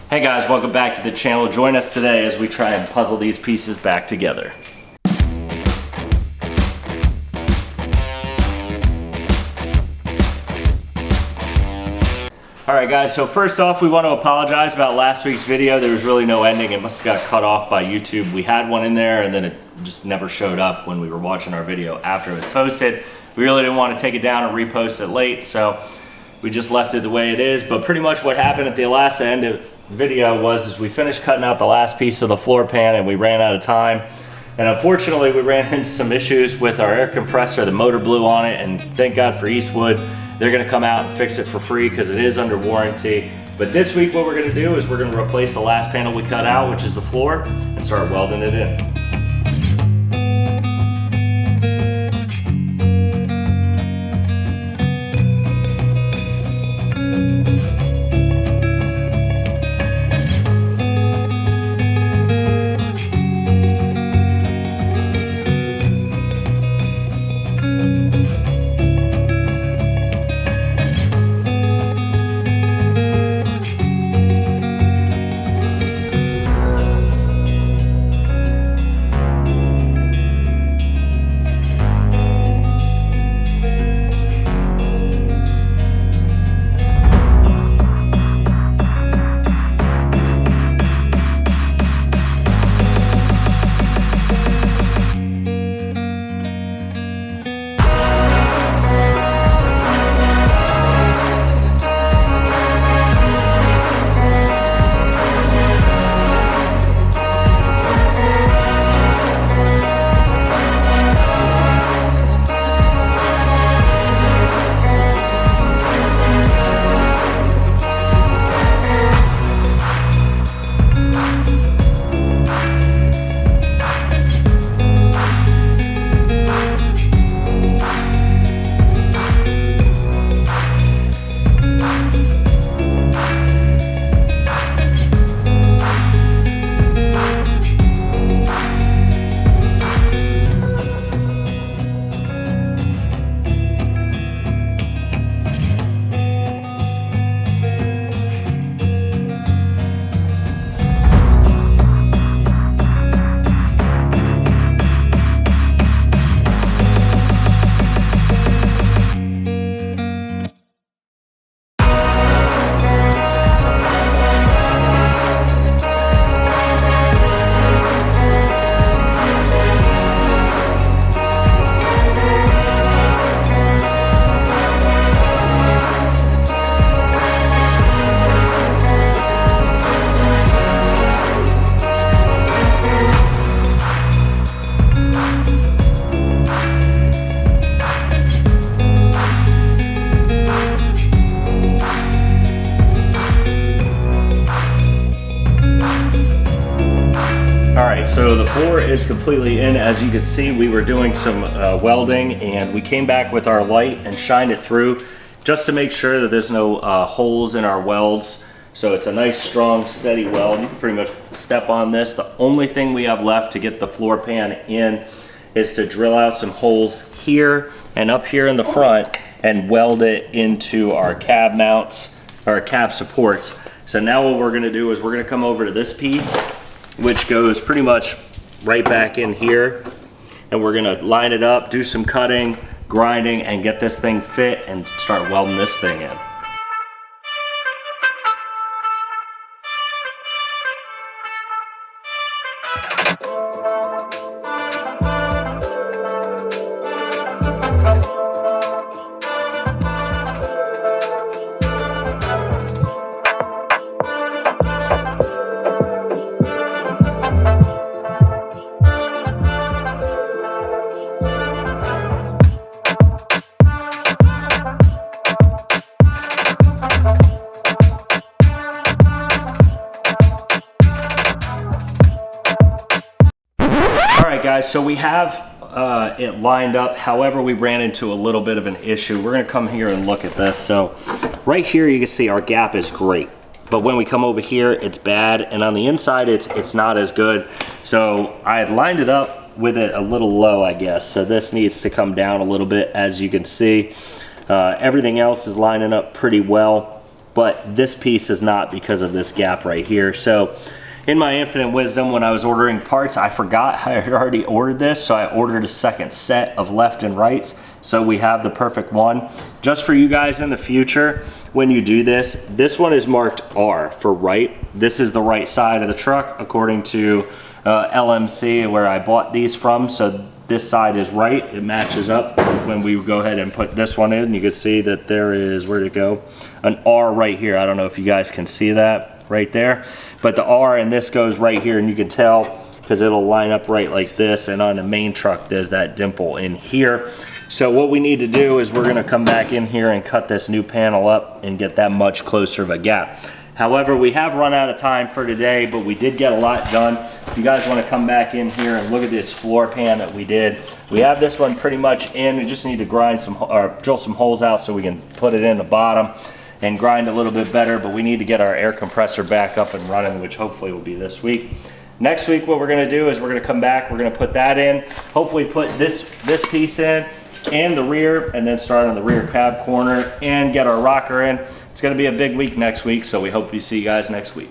Hey guys, welcome back to the channel. Join us today as we try and puzzle these pieces back together. Alright guys, so first off we want to apologize about last week's video. There was really no ending. It must have got cut off by YouTube. We had one in there and then it just never showed up when we were watching our video after it was posted. We really didn't want to take it down and repost it late, so we just left it the way it is. But pretty much what happened at the last end of video was we finished cutting out the last piece of the floor pan and we ran out of time. And unfortunately we ran into some issues with our air compressor. The motor blew on it, and thank God for Eastwood. They're gonna come out and fix it for free because it is under warranty. But this week what we're gonna do is we're gonna replace the last panel we cut out, which is the floor, and start welding it in. Alright, so the floor is completely in. As you can see, we were doing some welding, and we came back with our light and shined it through just to make sure that there's no holes in our welds. So it's a nice, strong, steady weld. You can pretty much step on this. The only thing we have left to get the floor pan in is to drill out some holes here and up here in the front and weld it into our cab mounts, or cab supports. So now what we're going to do is we're going to come over to this piece, which goes pretty much right back in here, and we're gonna line it up, do some cutting, grinding, and get this thing fit and start welding this thing in. Alright guys, so we have it lined up. However, we ran into a little bit of an issue. We're going to come here and look at this. So right here you can see our gap is great, but when we come over here it's bad, and on the inside it's not as good. So I had lined it up with it a little low, I guess. So this needs to come down a little bit. As you can see, everything else is lining up pretty well. but this piece is not because of this gap right here. So in my infinite wisdom, when I was ordering parts, I forgot I had already ordered this, so I ordered a second set of left and rights, so we have the perfect one. Just for you guys in the future, when you do this, this one is marked R for right. This is the right side of the truck according to LMC, where I bought these from, so this side is right. It matches up. When we go ahead and put this one in, you can see that there is, where'd it go? An R right here. I don't know if you guys can see that right there, but the R and this goes right here, and you can tell because it'll line up right like this, and on the main truck there's that dimple in here. So what we need to do is we're gonna come back in here and cut this new panel up and get that much closer of a gap. However, we have run out of time for today, but we did get a lot done. If you guys want to come back in here and look at this floor pan that we did, we have this one pretty much in. We just need to grind some, or drill some holes out so we can put it in the bottom and grind a little bit better, but we need to get our air compressor back up and running, which hopefully will be this week. Next week, what we're gonna do is we're gonna come back, we're gonna put that in, hopefully put this piece in and the rear, and then start on the rear cab corner and get our rocker in. It's gonna be a big week next week, so we hope we see you guys next week.